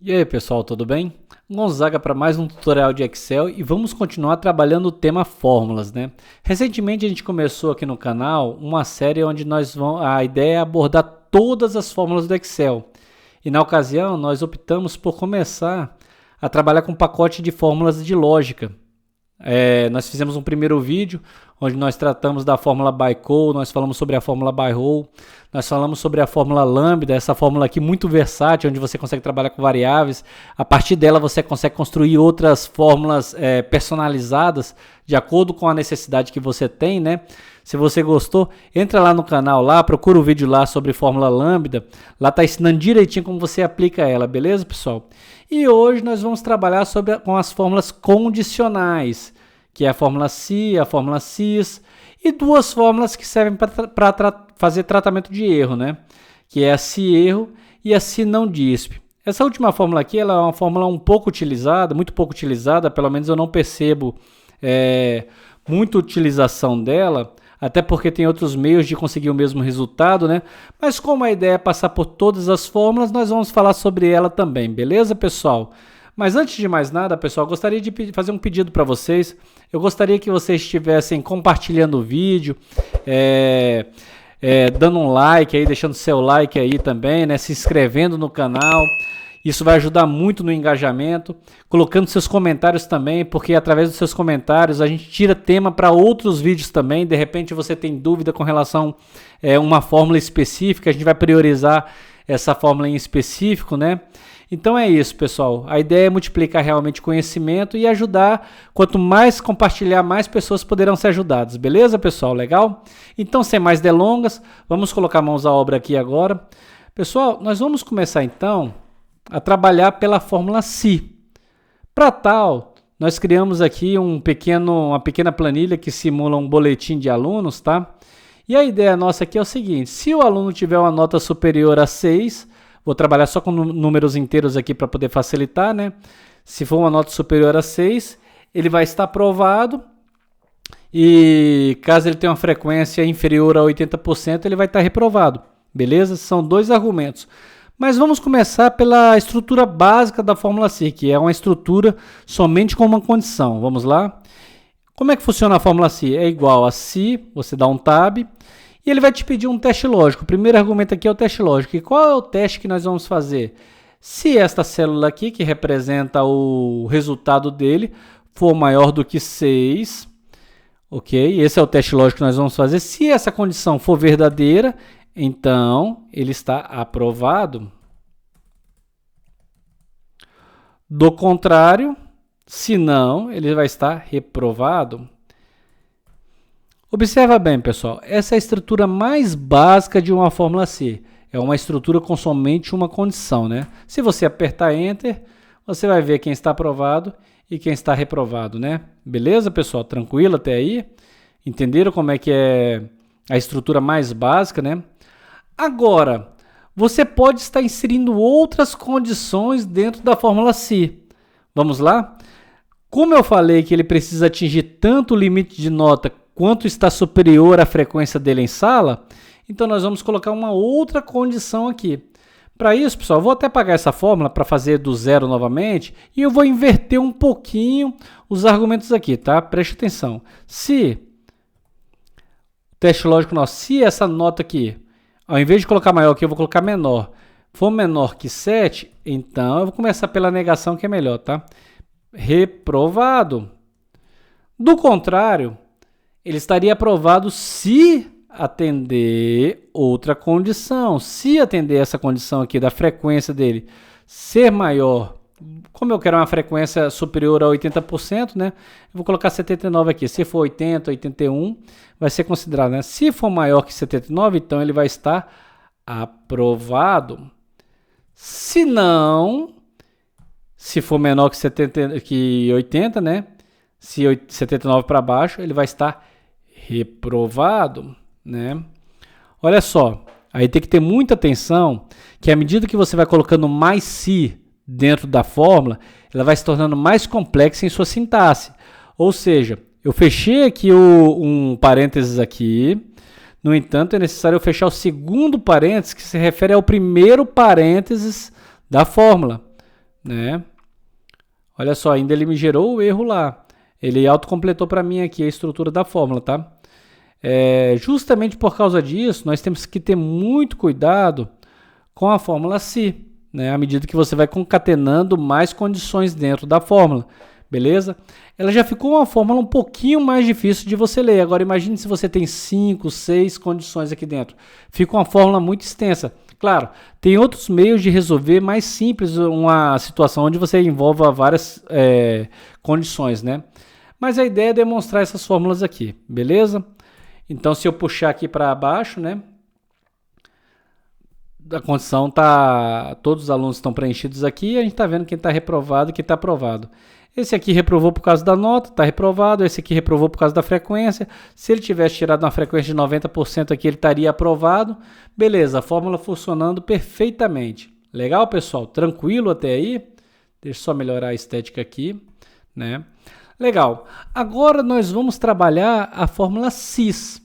E aí pessoal, tudo bem? Gonzaga para mais um tutorial de Excel e vamos continuar trabalhando o tema fórmulas, né? Recentemente a gente começou aqui no canal uma série onde a ideia é abordar todas as fórmulas do Excel. E na ocasião nós optamos por começar a trabalhar com um pacote de fórmulas de lógica. Nós fizemos um primeiro vídeo onde nós tratamos da fórmula by-call, nós falamos sobre a fórmula by-row, nós falamos sobre a fórmula lambda, essa fórmula aqui muito versátil, onde você consegue trabalhar com variáveis. A partir dela você consegue construir outras fórmulas personalizadas de acordo com a necessidade que você tem, né? Se você gostou, entra lá no canal, lá procura o vídeo lá sobre fórmula lambda, lá está ensinando direitinho como você aplica ela, beleza, pessoal? E hoje nós vamos trabalhar com as fórmulas condicionais, que é a fórmula SI, a fórmula SIS, e duas fórmulas que servem para fazer tratamento de erro, né? Que é a SI-erro e a SI-não-disp. Essa última fórmula aqui ela é uma fórmula um pouco utilizada, muito pouco utilizada, pelo menos eu não percebo muita utilização dela, até porque tem outros meios de conseguir o mesmo resultado, né? Mas como a ideia é passar por todas as fórmulas, nós vamos falar sobre ela também, beleza, pessoal? Mas antes de mais nada, pessoal, eu gostaria de fazer um pedido para vocês. Eu gostaria que vocês estivessem compartilhando o vídeo, dando um like aí, deixando seu like aí também, né? Se inscrevendo no canal. Isso vai ajudar muito no engajamento, colocando seus comentários também, porque através dos seus comentários a gente tira tema para outros vídeos também. De repente você tem dúvida com relação a uma fórmula específica, a gente vai priorizar essa fórmula em específico, né? Então é isso, pessoal. A ideia é multiplicar realmente conhecimento e ajudar. Quanto mais compartilhar, mais pessoas poderão ser ajudadas. Beleza, pessoal? Legal? Então, sem mais delongas, vamos colocar mãos à obra aqui agora. Pessoal, nós vamos começar então a trabalhar pela fórmula SI. Para tal, nós criamos aqui uma pequena planilha que simula um boletim de alunos, tá? E a ideia nossa aqui é o seguinte: se o aluno tiver uma nota superior a 6, vou trabalhar só com números inteiros aqui para poder facilitar, né? Se for uma nota superior a 6, ele vai estar aprovado. E caso ele tenha uma frequência inferior a 80%, ele vai estar reprovado. Beleza? São dois argumentos. Mas vamos começar pela estrutura básica da fórmula SI, que é uma estrutura somente com uma condição. Vamos lá? Como é que funciona a fórmula SI? É igual a SI, você dá um tab, e ele vai te pedir um teste lógico. O primeiro argumento aqui é o teste lógico. E qual é o teste que nós vamos fazer? Se esta célula aqui, que representa o resultado dele, for maior do que 6, ok? Esse é o teste lógico que nós vamos fazer. Se essa condição for verdadeira, então ele está aprovado. Do contrário, se não, ele vai estar reprovado. Observa bem, pessoal, essa é a estrutura mais básica de uma fórmula SI. É uma estrutura com somente uma condição, né? Se você apertar Enter, você vai ver quem está aprovado e quem está reprovado, né? Beleza, pessoal? Tranquilo até aí? Entenderam como é que é a estrutura mais básica, né? Agora, você pode estar inserindo outras condições dentro da fórmula SI. Vamos lá? Como eu falei que ele precisa atingir tanto o limite de nota quanto está superior à frequência dele em sala, então nós vamos colocar uma outra condição aqui. Para isso, pessoal, eu vou até apagar essa fórmula para fazer do zero novamente e eu vou inverter um pouquinho os argumentos aqui, tá? Preste atenção. Se o teste lógico nosso, se essa nota aqui, ao invés de colocar maior aqui, eu vou colocar menor, for menor que 7, então eu vou começar pela negação que é melhor, tá? Reprovado. Do contrário, ele estaria aprovado se atender outra condição. Se atender essa condição aqui da frequência dele ser maior, como eu quero uma frequência superior a 80%, né? Eu vou colocar 79 aqui. Se for 80, 81, vai ser considerado, né? Se for maior que 79, então ele vai estar aprovado. Se não, se for menor que 80, né? Se 79 para baixo, ele vai estar reprovado, né? Olha só, aí tem que ter muita atenção que à medida que você vai colocando mais SI dentro da fórmula, ela vai se tornando mais complexa em sua sintaxe. Ou seja, eu fechei aqui um parênteses aqui, no entanto, é necessário eu fechar o segundo parênteses, que se refere ao primeiro parênteses da fórmula. né? Olha só, ainda ele me gerou o erro lá. Ele autocompletou para mim aqui a estrutura da fórmula, tá? Justamente por causa disso, nós temos que ter muito cuidado com a fórmula si, né? À medida que você vai concatenando mais condições dentro da fórmula, beleza? Ela já ficou uma fórmula um pouquinho mais difícil de você ler. Agora imagine se você tem 5, 6 condições aqui dentro. Fica uma fórmula muito extensa. Claro, tem outros meios de resolver mais simples uma situação onde você envolva várias condições, né? Mas a ideia é demonstrar essas fórmulas aqui, beleza? Então, se eu puxar aqui para baixo, né? A condição tá, todos os alunos estão preenchidos aqui, a gente está vendo quem está reprovado e quem está aprovado. Esse aqui reprovou por causa da nota, está reprovado. Esse aqui reprovou por causa da frequência. Se ele tivesse tirado uma frequência de 90% aqui, ele estaria aprovado. Beleza, a fórmula funcionando perfeitamente. Legal, pessoal? Tranquilo até aí? Deixa eu só melhorar a estética aqui, né? Legal. Agora nós vamos trabalhar a fórmula cis,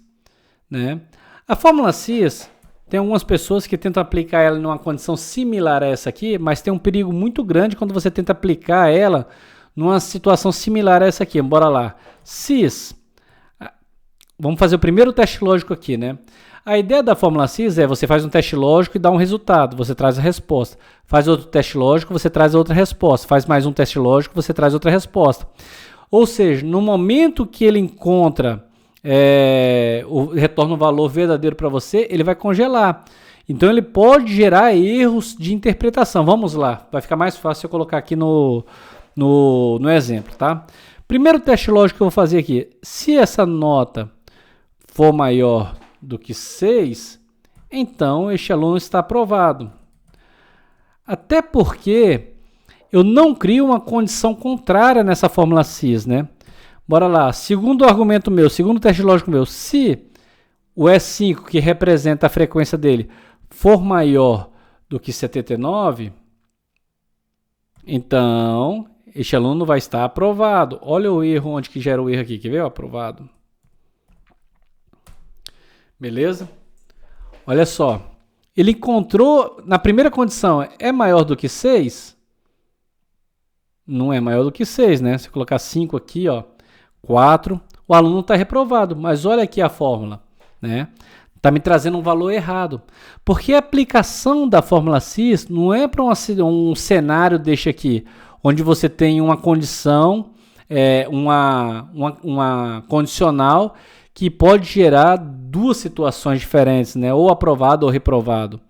né? A fórmula cis, tem algumas pessoas que tentam aplicar ela numa condição similar a essa aqui, mas tem um perigo muito grande quando você tenta aplicar ela numa situação similar a essa aqui. Bora lá. Cis. Vamos fazer o primeiro teste lógico aqui, né? A ideia da fórmula cis é você faz um teste lógico e dá um resultado, você traz a resposta. Faz outro teste lógico, você traz outra resposta. Faz mais um teste lógico, você traz outra resposta. Ou seja, no momento que ele encontra, retorna um valor verdadeiro para você, ele vai congelar. Então ele pode gerar erros de interpretação. Vamos lá, vai ficar mais fácil eu colocar aqui no exemplo, tá? Primeiro teste lógico que eu vou fazer aqui. Se essa nota for maior do que 6, então este aluno está aprovado. Até porque eu não crio uma condição contrária nessa fórmula cis, né? Bora lá. Segundo argumento meu, segundo teste lógico meu, se o E5, que representa a frequência dele, for maior do que 79, então este aluno vai estar aprovado. Olha o erro, onde que gera o erro aqui, quer ver? Aprovado. Beleza? Olha só. Ele encontrou, na primeira condição, é maior do que 6? Não é maior do que 6, né? Se eu colocar 5 aqui, ó, 4, o aluno está reprovado. Mas olha aqui a fórmula, né? Está me trazendo um valor errado. Porque a aplicação da fórmula cis não é para um cenário deste aqui, onde você tem uma condição, uma condicional que pode gerar duas situações diferentes, né? Ou aprovado ou reprovado.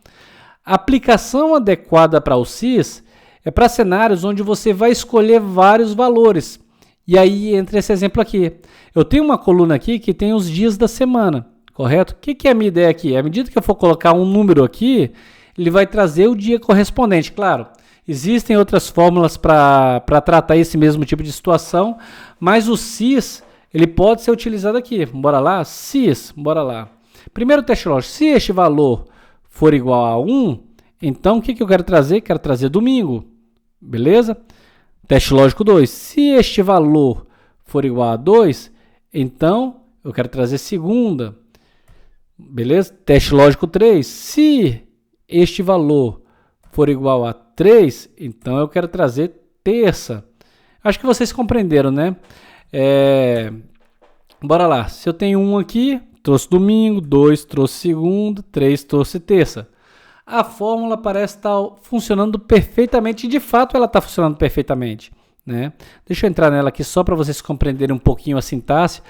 A aplicação adequada para o cis é para cenários onde você vai escolher vários valores. E aí entra esse exemplo aqui. Eu tenho uma coluna aqui que tem os dias da semana, correto? O que é a minha ideia aqui? À medida que eu for colocar um número aqui, ele vai trazer o dia correspondente. Claro, existem outras fórmulas para tratar esse mesmo tipo de situação, mas o cis ele pode ser utilizado aqui. Bora lá? Cis, bora lá. Primeiro teste lógico. Se este valor for igual a 1, então o que eu quero trazer? Quero trazer domingo. Beleza? Teste lógico 2. Se este valor for igual a 2, então eu quero trazer segunda. Beleza? Teste lógico 3. Se este valor for igual a 3, então eu quero trazer terça. Acho que vocês compreenderam, né? Bora lá. Se eu tenho 1 aqui, trouxe domingo, 2 trouxe segunda, 3 trouxe terça. A fórmula parece estar funcionando perfeitamente, e de fato ela está funcionando perfeitamente, né? Deixa eu entrar nela aqui só para vocês compreenderem um pouquinho a sintaxe.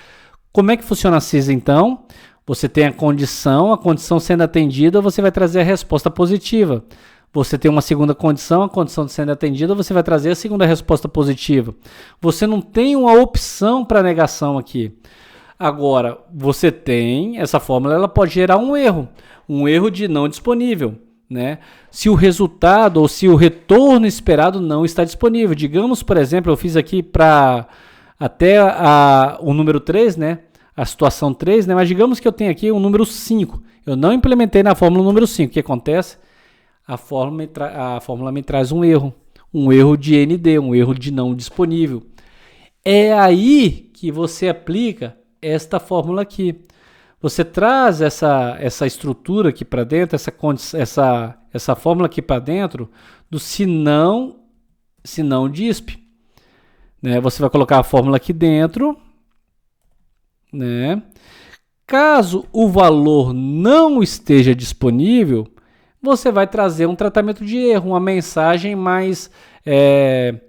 Como é que funciona a cis então? Você tem a condição sendo atendida, você vai trazer a resposta positiva. Você tem uma segunda condição, a condição sendo atendida, você vai trazer a segunda resposta positiva. Você não tem uma opção para negação aqui. Agora, você tem, essa fórmula ela pode gerar um erro de não disponível, né? Se o resultado ou se o retorno esperado não está disponível. Digamos, por exemplo, eu fiz aqui para até o número 3, né? A situação 3, né? Mas digamos que eu tenho aqui o número 5. Eu não implementei na fórmula o número 5. O que acontece? A fórmula me traz um erro de ND, um erro de não disponível. É aí que você aplica esta fórmula aqui. Você traz essa estrutura aqui para dentro, essa fórmula aqui para dentro, do se não se não DISP. Né? Você vai colocar a fórmula aqui dentro, né? Caso o valor não esteja disponível, você vai trazer um tratamento de erro, uma mensagem mais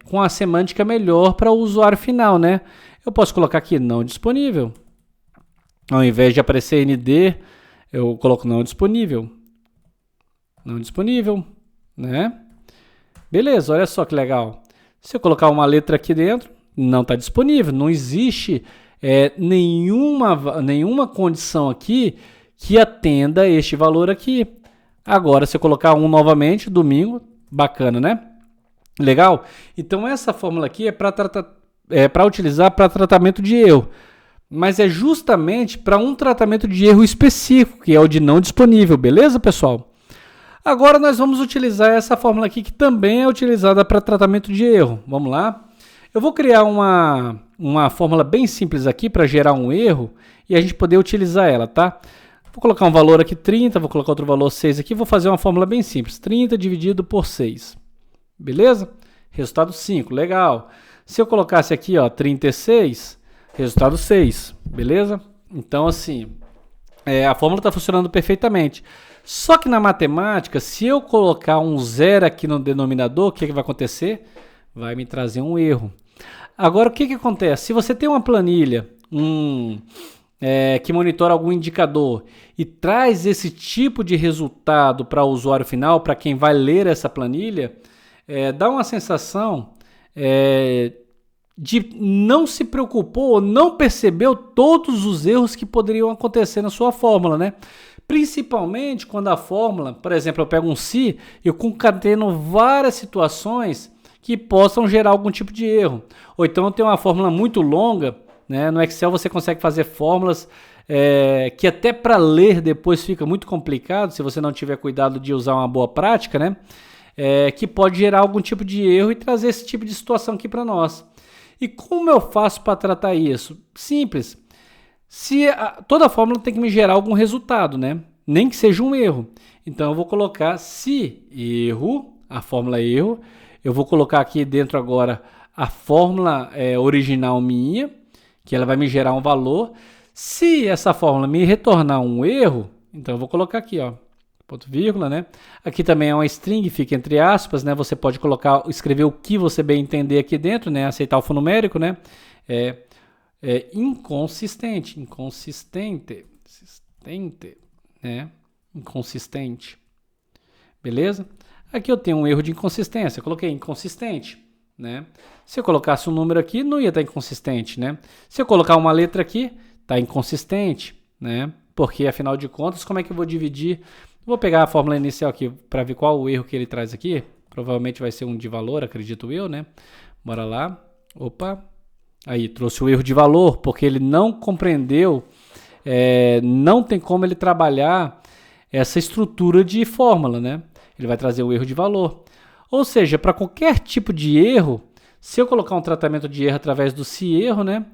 com a semântica melhor para o usuário final, né? Eu posso colocar aqui não disponível. Ao invés de aparecer ND, eu coloco não disponível. Não disponível, né? Beleza, olha só que legal. Se eu colocar uma letra aqui dentro, não está disponível. Não existe nenhuma condição aqui que atenda este valor aqui. Agora, se eu colocar um novamente, domingo, bacana, né? Legal? Então, essa fórmula aqui é para utilizar para tratamento de erro. Mas é justamente para um tratamento de erro específico, que é o de não disponível. Beleza, pessoal? Agora, nós vamos utilizar essa fórmula aqui, que também é utilizada para tratamento de erro. Vamos lá? Eu vou criar uma fórmula bem simples aqui para gerar um erro e a gente poder utilizar ela, tá? Vou colocar um valor aqui 30, vou colocar outro valor 6 aqui, vou fazer uma fórmula bem simples. 30 dividido por 6. Beleza? Resultado 5, legal. Se eu colocasse aqui, ó, 36, resultado 6, beleza? Então, assim, a fórmula está funcionando perfeitamente. Só que na matemática, se eu colocar um zero aqui no denominador, o que vai acontecer? Vai me trazer um erro. Agora, o que acontece? Se você tem uma planilha que monitora algum indicador e traz esse tipo de resultado para o usuário final, para quem vai ler essa planilha, dá uma sensação de não se preocupou ou não percebeu todos os erros que poderiam acontecer na sua fórmula, né? Principalmente quando a fórmula, por exemplo, eu pego um se, eu concateno várias situações que possam gerar algum tipo de erro. Ou então eu tenho uma fórmula muito longa, né? No Excel você consegue fazer fórmulas que até para ler depois fica muito complicado, se você não tiver cuidado de usar uma boa prática, né? Que pode gerar algum tipo de erro e trazer esse tipo de situação aqui para nós. E como eu faço para tratar isso? Simples. Toda fórmula tem que me gerar algum resultado, né? Nem que seja um erro. Então eu vou colocar se erro, a fórmula erro. Eu vou colocar aqui dentro agora a fórmula original minha, que ela vai me gerar um valor. Se essa fórmula me retornar um erro, então eu vou colocar aqui, ó, ponto vírgula, né? Aqui também é uma string, fica entre aspas, né? Você pode escrever o que você bem entender aqui dentro, né? Aceitar o alfanumérico, né? Inconsistente, né? Inconsistente. Beleza? Aqui eu tenho um erro de inconsistência, eu coloquei inconsistente, né? Se eu colocasse um número aqui, não ia estar inconsistente, né? Se eu colocar uma letra aqui, está inconsistente, né? Porque, afinal de contas, como é que eu vou dividir? Vou pegar a fórmula inicial aqui para ver qual o erro que ele traz aqui. Provavelmente vai ser um de valor, acredito eu, né? Bora lá. Opa. Aí, trouxe o erro de valor, porque ele não compreendeu, não tem como ele trabalhar essa estrutura de fórmula, né? Ele vai trazer o erro de valor. Ou seja, para qualquer tipo de erro, se eu colocar um tratamento de erro através do se erro, né?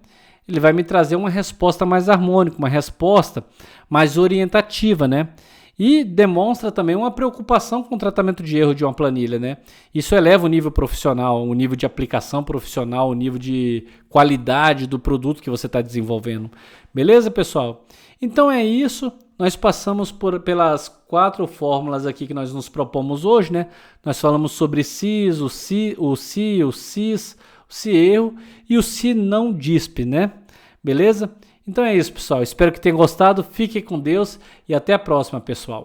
Ele vai me trazer uma resposta mais harmônica, uma resposta mais orientativa, né? E demonstra também uma preocupação com o tratamento de erro de uma planilha, né? Isso eleva o nível profissional, o nível de aplicação profissional, o nível de qualidade do produto que você está desenvolvendo. Beleza, pessoal? Então é isso. Nós passamos pelas 4 fórmulas aqui que nós nos propomos hoje, né? Nós falamos sobre SIS, o SIS, o se erro e o se não DISP, né? Beleza? Então é isso, pessoal. Espero que tenham gostado. Fiquem com Deus e até a próxima, pessoal.